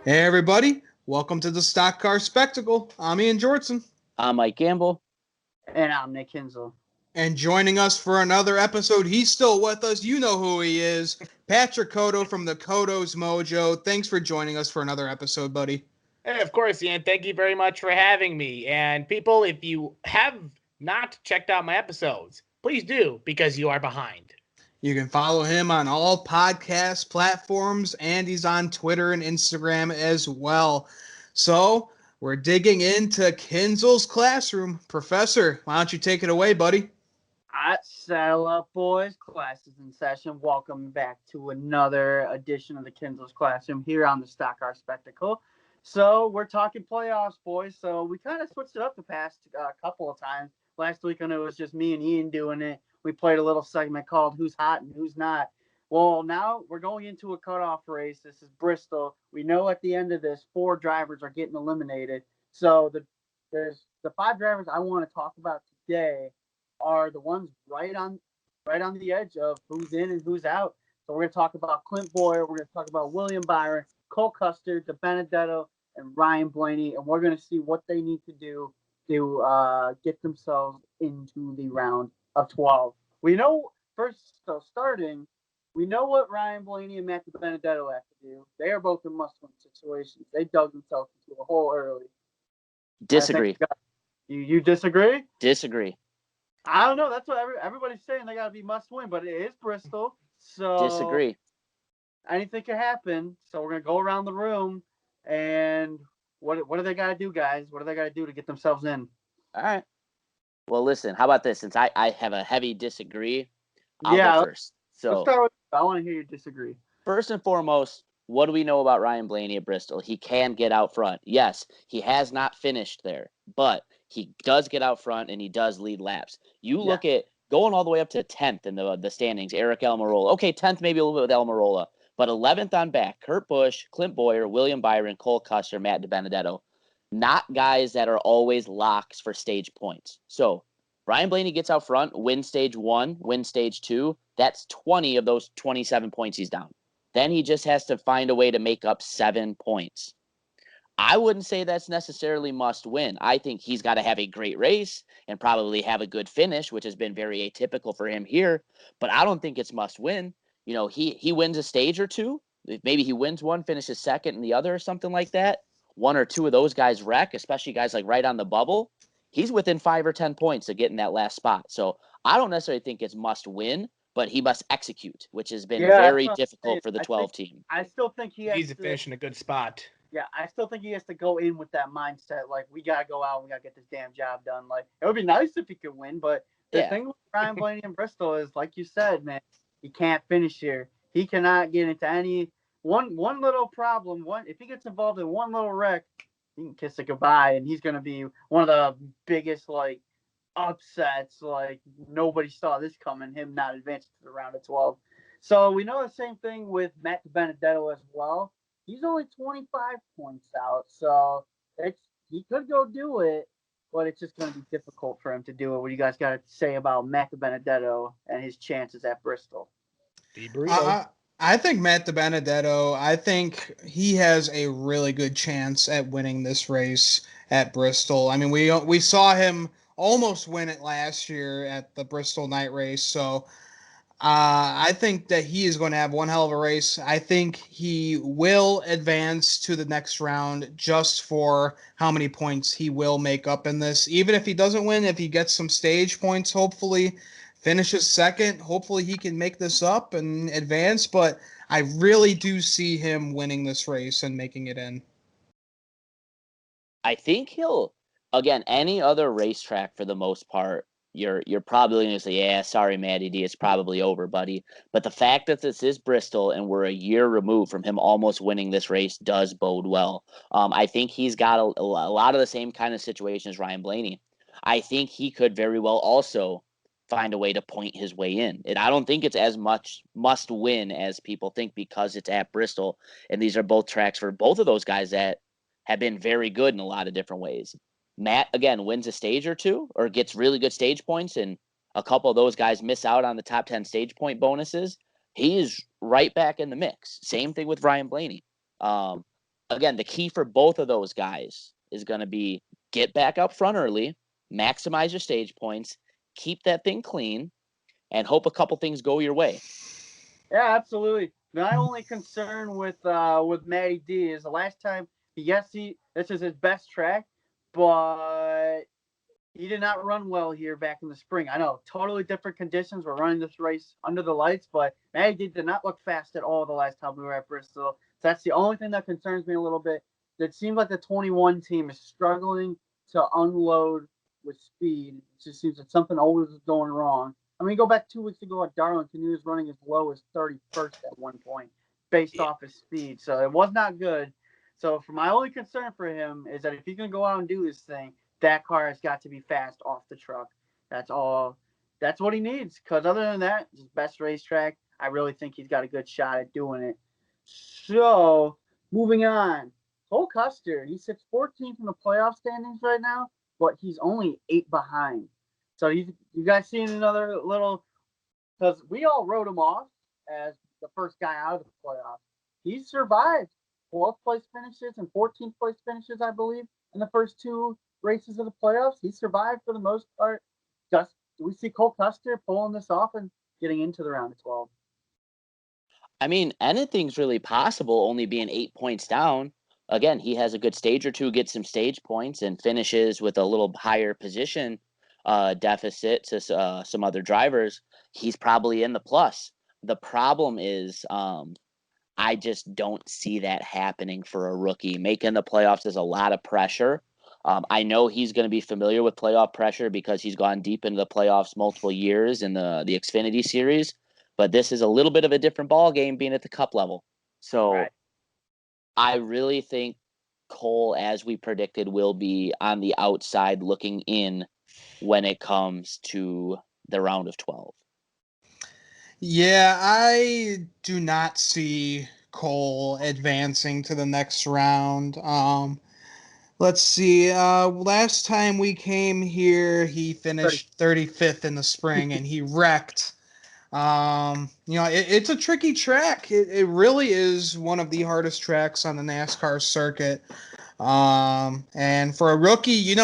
Hey everybody, welcome to the Stock Car Spectacle. I'm Ian Jortson. I'm Mike Gamble. And I'm Nick Kinzel. And joining us for another episode, he's still with us. You know who he is. Patrick Codo from the Codos Mojo. Thanks for joining us for another episode, buddy. Hey, of course, Ian. Thank you very much for having me. And people, if you have not checked out my episodes, please do, because you are behind. You can follow him on all podcast platforms, and he's on Twitter and Instagram as well. So we're digging into Kinzels Classroom. Professor, why don't you take it away, buddy? All right, saddle up, boys. Class is in session. Welcome back to another edition of the Kinzels Classroom here on the Stock Car Spectacle. So we're talking playoffs, boys. So we kind of switched it up the past couple of times. Last week, I know it was just me and Ian doing it. We played a little segment called Who's Hot and Who's Not. Well, now we're going into a cutoff race. This is Bristol. We know at the end of this, 4 drivers are getting eliminated. So there's the 5 drivers I want to talk about today are the ones right on the edge of who's in and who's out. So we're going to talk about Clint Bowyer. We're going to talk about William Byron, Custer, DeBenedetto, and Ryan Blaney. And we're going to see what they need to do to get themselves into the round of 12. We know we know what Ryan Blaney and Matt DeBenedetto have to do. They are both in must-win situations. They dug themselves into a hole early. Disagree. You disagree? Disagree. I don't know. That's what everybody's saying. They got to be must-win, but it is Bristol. So Disagree. Anything can happen. So we're gonna go around the room, and what do they got to do, guys? What do they got to do to get themselves in? All right. Well, listen. How about this? Since I have a heavy disagree, I'll go first. So let's start with. I want to hear you disagree. First and foremost, what do we know about Ryan Blaney at Bristol? He can get out front. Yes, he has not finished there, but he does get out front and he does lead laps. You look at going all the way up to 10th in the standings, Eric Almirola. Okay, 10th maybe a little bit with Almirola, but 11th on back, Kurt Busch, Clint Bowyer, William Byron, Cole Custer, Matt DeBenedetto. Not guys that are always locks for stage points. So Ryan Blaney gets out front, wins stage 1, wins stage 2. That's 20 of those 27 points he's down. Then he just has to find a way to make up 7 points. I wouldn't say that's necessarily must win. I think he's got to have a great race and probably have a good finish, which has been very atypical for him here. But I don't think it's must win. You know, he wins a stage or two. Maybe he wins one, finishes second in the other or something like that. 1 or 2 of those guys wreck, especially guys like right on the bubble. He's within 5 or 10 points of getting that last spot. So I don't necessarily think it's must win, but he must execute, which has been very difficult for the 12 team. I still think he needs to finish in a good spot. Yeah, I still think he has to go in with that mindset, like, we got to go out, we got to get this damn job done. Like, it would be nice if he could win, but the thing with Ryan Blaney and Bristol is, like you said, man, he can't finish here. He cannot get into any one little problem. If he gets involved in one little wreck, he can kiss it goodbye, and he's going to be one of the biggest, like, upsets. Like, nobody saw this coming, him not advancing to the round of 12. So we know the same thing with Matt DeBenedetto as well. He's only 25 points out, so he could go do it, but it's just going to be difficult for him to do it. What do you guys got to say about Matt DeBenedetto and his chances at Bristol? I think Matt DeBenedetto, I think he has a really good chance at winning this race at Bristol. I mean, we saw him almost win it last year at the Bristol night race, so I think that he is going to have one hell of a race. I think he will advance to the next round just for how many points he will make up in this. Even if he doesn't win, if he gets some stage points, hopefully finishes second, hopefully he can make this up and advance. But I really do see him winning this race and making it in. I think he'll, again, any other racetrack for the most part, you're probably going to say, yeah, sorry, Matty D, it's probably over, buddy. But the fact that this is Bristol and we're a year removed from him almost winning this race does bode well. I think he's got a lot of the same kind of situation as Ryan Blaney. I think he could very well also find a way to point his way in. And I don't think it's as much must win as people think because it's at Bristol. And these are both tracks for both of those guys that have been very good in a lot of different ways. Matt, again, wins a stage or two or gets really good stage points, and a couple of those guys miss out on the top 10 stage point bonuses. He is right back in the mix. Same thing with Ryan Blaney. again, the key for both of those guys is going to be get back up front early, maximize your stage points, keep that thing clean, and hope a couple things go your way. Yeah, absolutely. My only concern with Matty D is the last time, yes, this is his best track, but he did not run well here back in the spring. I know, totally different conditions. We're running this race under the lights, but Matty D did not look fast at all the last time we were at Bristol. So that's the only thing that concerns me a little bit. It seems like the 21 team is struggling to unload with speed. It just seems that something always is going wrong. I mean, go back 2 weeks ago at Darlington, he was running as low as 31st at one point based off his speed. So it was not good. So for my only concern for him is that if he's going to go out and do his thing, that car has got to be fast off the truck. That's all. That's what he needs. Because other than that, his best racetrack, I really think he's got a good shot at doing it. So moving on. Cole Custer, he sits 14th in the playoff standings right now, but he's only 8 behind. So you guys seen another little, because we all wrote him off as the first guy out of the playoffs. He survived 4th place finishes and 14th place finishes, I believe, in the first 2 races of the playoffs. He survived for the most part. Do we see Cole Custer pulling this off and getting into the round of 12? I mean, anything's really possible, only being 8 points down. Again, he has a good stage or two, gets some stage points, and finishes with a little higher position deficit to some other drivers. He's probably in the plus. The problem is I just don't see that happening for a rookie. Making the playoffs is a lot of pressure. I know he's going to be familiar with playoff pressure because he's gone deep into the playoffs multiple years in the Xfinity Series. But this is a little bit of a different ball game being at the Cup level. So right. I really think Cole, as we predicted, will be on the outside looking in when it comes to the round of 12. Yeah, I do not see Cole advancing to the next round. Let's see. Last time we came here, he finished 35th in the spring, and he wrecked. It's a tricky track. It really is one of the hardest tracks on the NASCAR circuit. And for a rookie,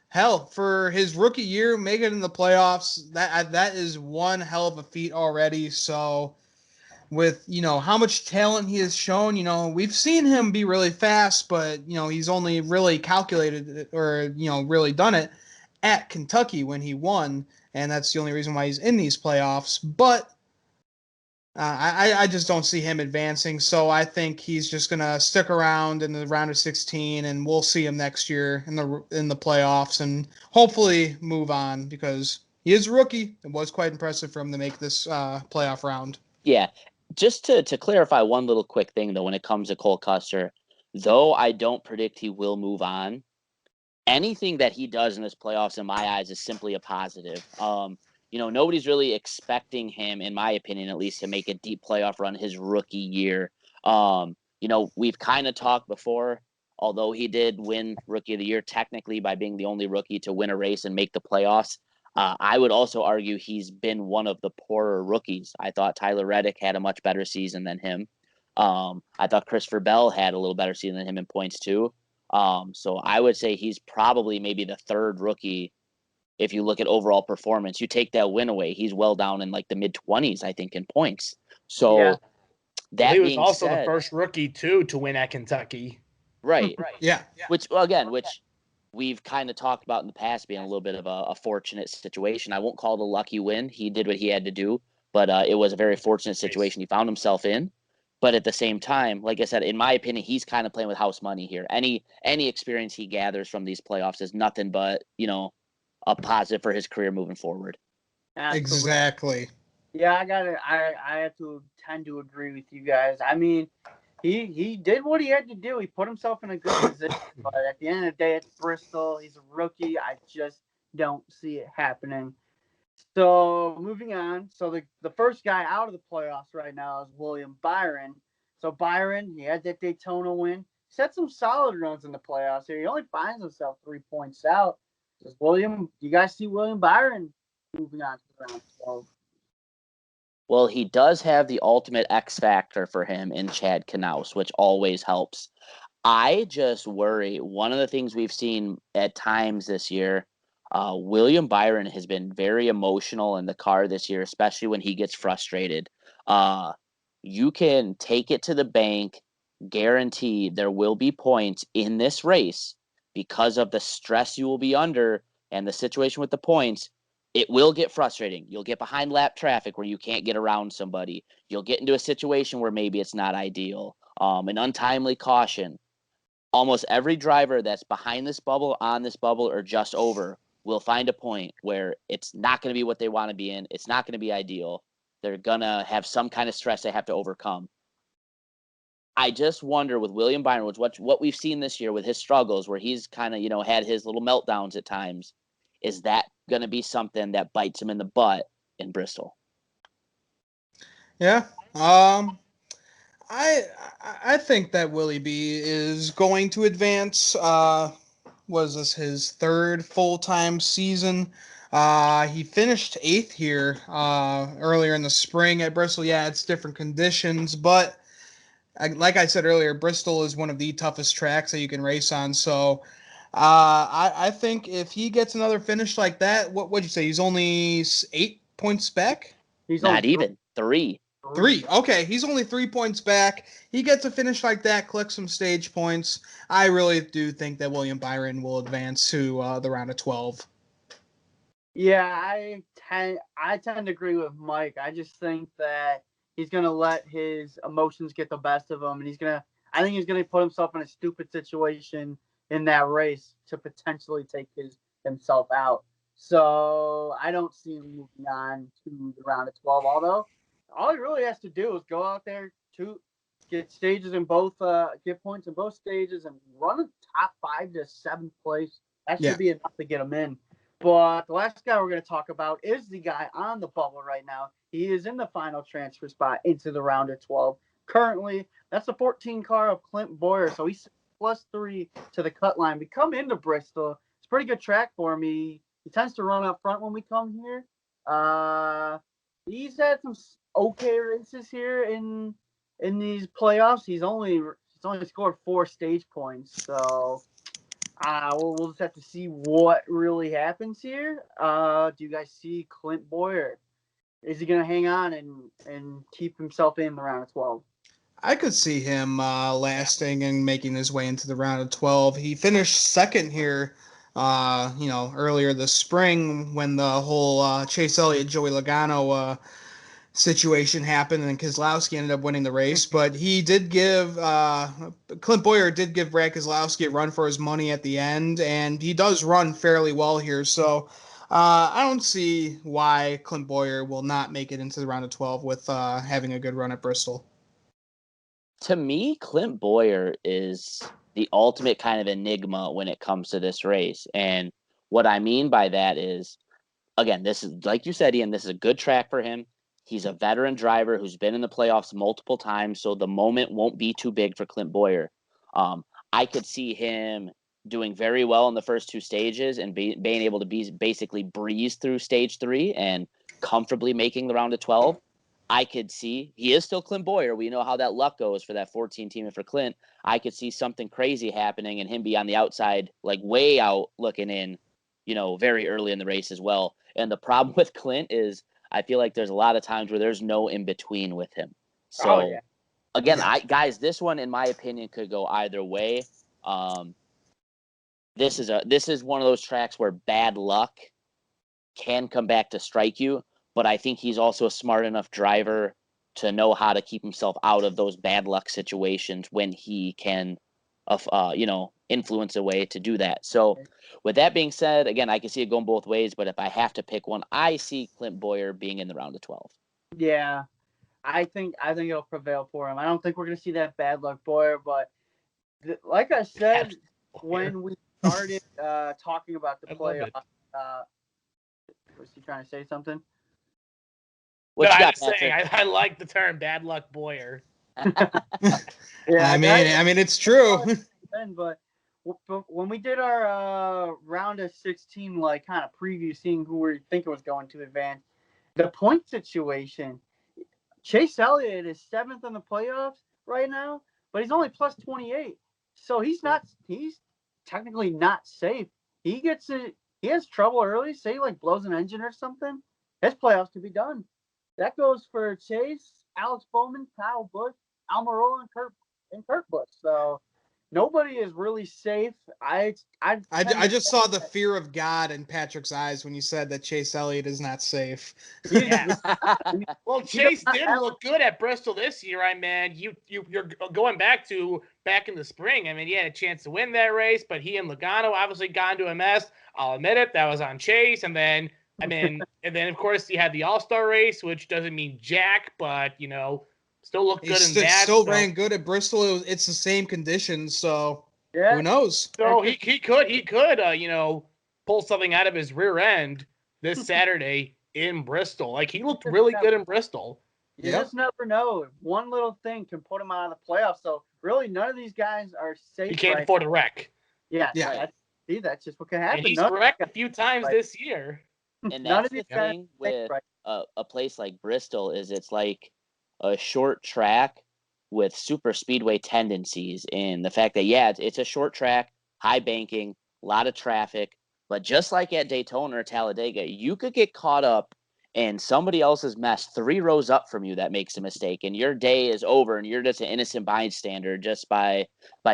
hell, for his rookie year, making it in the playoffs, that is one hell of a feat already. So with, how much talent he has shown, we've seen him be really fast, but, he's only really calculated or, really done it at Kentucky when he won. And that's the only reason why he's in these playoffs. But I just don't see him advancing. So I think he's just going to stick around in the round of 16, and we'll see him next year in the playoffs and hopefully move on because he is a rookie. It was quite impressive for him to make this playoff round. Yeah. Just to clarify one little quick thing, though, when it comes to Cole Custer, though I don't predict he will move on, anything that he does in this playoffs, in my eyes, is simply a positive. Nobody's really expecting him, in my opinion, at least, to make a deep playoff run his rookie year. We've kind of talked before, although he did win Rookie of the Year technically by being the only rookie to win a race and make the playoffs. I would also argue he's been one of the poorer rookies. I thought Tyler Reddick had a much better season than him. I thought Christopher Bell had a little better season than him in points too. So I would say he's probably maybe the third rookie. If you look at overall performance, you take that win away, he's well down in like the mid-20s, I think, in points. So that he was being also said, the first rookie too to win at Kentucky. Right. Yeah. Which we've kind of talked about in the past being a little bit of a fortunate situation. I won't call it a lucky win. He did what he had to do, but it was a very fortunate situation he found himself in. But at the same time, like I said, in my opinion, he's kind of playing with house money here. Any experience he gathers from these playoffs is nothing but, a positive for his career moving forward. Absolutely. Exactly. Yeah, I have to tend to agree with you guys. I mean, he did what he had to do. He put himself in a good position. But at the end of the day, it's Bristol. He's a rookie. I just don't see it happening. So moving on. So the first guy out of the playoffs right now is William Byron. So Byron, he had that Daytona win. Set some solid runs in the playoffs here. He only finds himself 3 points out. Does you guys see William Byron moving on to the round 12? Well, he does have the ultimate X factor for him in Chad Knaus, which always helps. I just worry. One of the things we've seen at times this year, William Byron has been very emotional in the car this year, especially when he gets frustrated. You can take it to the bank, guarantee there will be points in this race because of the stress you will be under and the situation with the points. It will get frustrating. You'll get behind lap traffic where you can't get around somebody. You'll get into a situation where maybe it's not ideal. An untimely caution. Almost every driver that's behind this bubble, on this bubble, or just over will find a point where it's not going to be what they want to be in. It's not going to be ideal. They're going to have some kind of stress they have to overcome. I just wonder with William Byron, with what we've seen this year with his struggles, where he's kind of, had his little meltdowns at times, is that going to be something that bites him in the butt in Bristol? Yeah. I think that Willie B is going to advance. Was this his third full-time season? He finished 8th here earlier in the spring at Bristol. Yeah, it's different conditions, but like I said earlier, Bristol is one of the toughest tracks that you can race on. So I think if he gets another finish like that, what'd you say? He's only 8 points back? He's Not even 3. 3. Okay, he's only 3 points back. He gets a finish like that, collects some stage points. I really do think that William Byron will advance to the round of 12. Yeah, I tend to agree with Mike. I just think that he's gonna let his emotions get the best of him, and I think he's gonna put himself in a stupid situation in that race to potentially take himself out. So I don't see him moving on to the round of 12. Although all he really has to do is go out there to get stages in both, get points in both stages, and run a top 5 to 7th place. That should be enough to get him in. But the last guy we're going to talk about is the guy on the bubble right now. He is in the final transfer spot into the round of 12. Currently, that's the 14 car of Clint Bowyer. So he's +3 to the cut line. We come into Bristol. It's a pretty good track for me. He tends to run up front when we come here. He's had some okay races here in these playoffs. He's only scored 4 stage points. So we'll just have to see what really happens here. Do you guys see Clint Bowyer? Is he going to hang on and keep himself in the round of 12? I could see him lasting and making his way into the round of 12. He finished second here, earlier this spring when the whole Chase Elliott, Joey Logano situation happened, and Keselowski ended up winning the race. But he did give Clint Bowyer did give Brad Keselowski a run for his money at the end, and he does run fairly well here. So I don't see why Clint Bowyer will not make it into the round of 12 with having a good run at Bristol. To me, Clint Bowyer is the ultimate kind of enigma when it comes to this race. And what I mean by that is, again, this is, like you said, Ian, this is a good track for him. He's a veteran driver who's been in the playoffs multiple times, so the moment won't be too big for Clint Bowyer. I could see him doing very well in the first 2 stages and being able to basically breeze through stage 3 and comfortably making the round of 12. I could see he is still Clint Bowyer. We know how that luck goes for that 14 team and for Clint. I could see something crazy happening and him be on the outside, like way out looking in, very early in the race as well. And the problem with Clint is I feel like there's a lot of times where there's no in between with him. So again, this one, in my opinion, could go either way. This is one of those tracks where bad luck can come back to strike you. But I think he's also a smart enough driver to know how to keep himself out of those bad luck situations when he can, influence a way to do that. So with that being said, again, I can see it going both ways, but if I have to pick one, I see Clint Bowyer being in the round of 12. Yeah, I think it'll prevail for him. I don't think we're going to see that bad luck Bowyer, but like I said, when we started talking about the playoffs, was he trying to say something? I was saying I like the term "bad luck Bowyer." I mean, it's true. But when we did our round of 16, like kind of preview, seeing who we think was going to advance, the point situation, Chase Elliott is 7th in the playoffs right now, but he's only +28. So he's technically not safe. He has trouble early, say like blows an engine or something. His playoffs could be done. That goes for Chase, Alex Bowman, Kyle Busch, Almirola, and Kurt Busch. So nobody is really safe. I just saw the fear of God in Patrick's eyes when you said that Chase Elliott is not safe. Yes. Well, Chase did look good at Bristol this year. I mean, you're going back in the spring. I mean, he had a chance to win that race, but he and Logano obviously got into a mess. I'll admit it. That was on Chase, and then of course he had the All-Star race, which doesn't mean jack, but still looked good in that. Still ran good at Bristol. It's the same conditions, so who knows? So he could pull something out of his rear end this Saturday in Bristol. Like, he looked really good in Bristol. You just never know. One little thing can put him out of the playoffs. So really, none of these guys are safe. He can't afford a wreck. Yeah. That's just what can happen. And he's wrecked a few times this year. And that's the thing with a place like Bristol is it's like a short track with super speedway tendencies, in the fact that it's a short track, high banking, a lot of traffic, but just like at Daytona or Talladega, you could get caught up in somebody else's mess 3 rows up from you that makes a mistake, and your day is over, and you're just an innocent bystander just by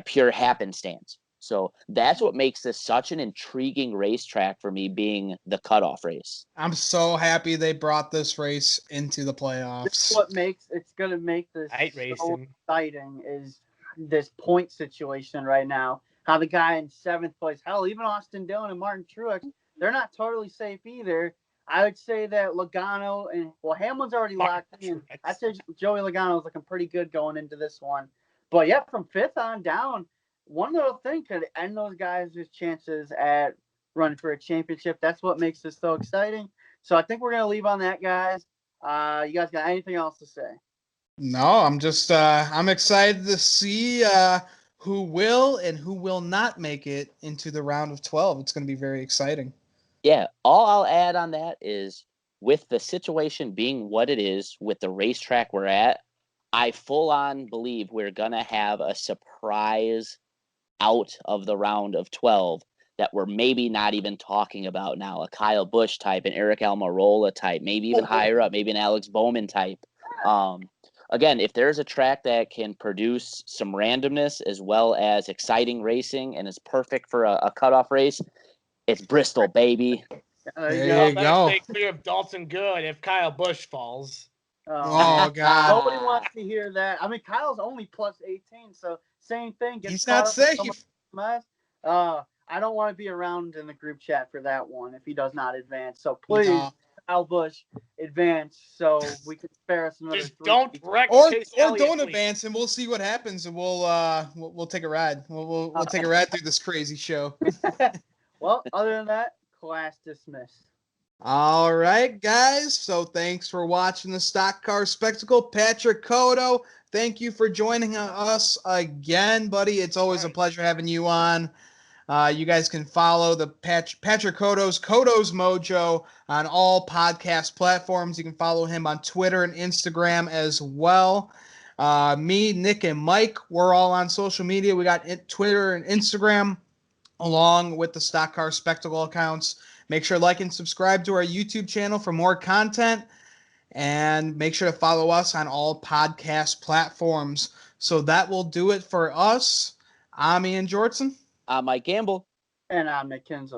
pure happenstance. So that's what makes this such an intriguing racetrack for me, being the cutoff race. I'm so happy they brought this race into the playoffs. This is what it's going to make this so exciting is this point situation right now. How the guy in 7th place, hell, even Austin Dillon and Martin Truex, they're not totally safe either. I would say that Logano Hamlin's already locked in. I'd say Joey Logano is looking pretty good going into this one. But yeah, from 5th on down, one little thing could end those guys' chances at running for a championship. That's what makes this so exciting. So I think we're going to leave on that, guys. You guys got anything else to say? No, I'm just I'm excited to see who will and who will not make it into the round of 12. It's going to be very exciting. Yeah, all I'll add on that is, with the situation being what it is with the racetrack we're at, I full on believe we're going to have a surprise out of the round of 12 that we're maybe not even talking about now. A Kyle Busch type, an Eric Almirola type, maybe even higher up, maybe an Alex Bowman type. Again, if there's a track that can produce some randomness as well as exciting racing and is perfect for a cutoff race, it's Bristol, baby. There you go. Stay clear of Dalton Good if Kyle Busch falls. Oh, God. Nobody wants to hear that. I mean, Kyle's only plus 18, so same thing. He's not safe. I don't want to be around in the group chat for that one if he does not advance. So please, Kyle Busch, advance so we can spare us another. Just don't wreck Chase Elliott, don't advance, and we'll see what happens, and we'll take a ride. We'll take a ride through this crazy show. Well, other than that, class dismissed. All right, guys. So thanks for watching the Stock Car Spectacle. Patrick Codo, thank you for joining us again, buddy. It's always a pleasure having you on. You guys can follow the Patrick Codo's Codos Mojo on all podcast platforms. You can follow him on Twitter and Instagram as well. Me, Nick, and Mike, we're all on social media. We got Twitter and Instagram along with the Stock Car Spectacle accounts. Make sure to like and subscribe to our YouTube channel for more content. And make sure to follow us on all podcast platforms. So that will do it for us. I'm Ian Jortson. I'm Mike Gamble. And I'm Nick Kinzels.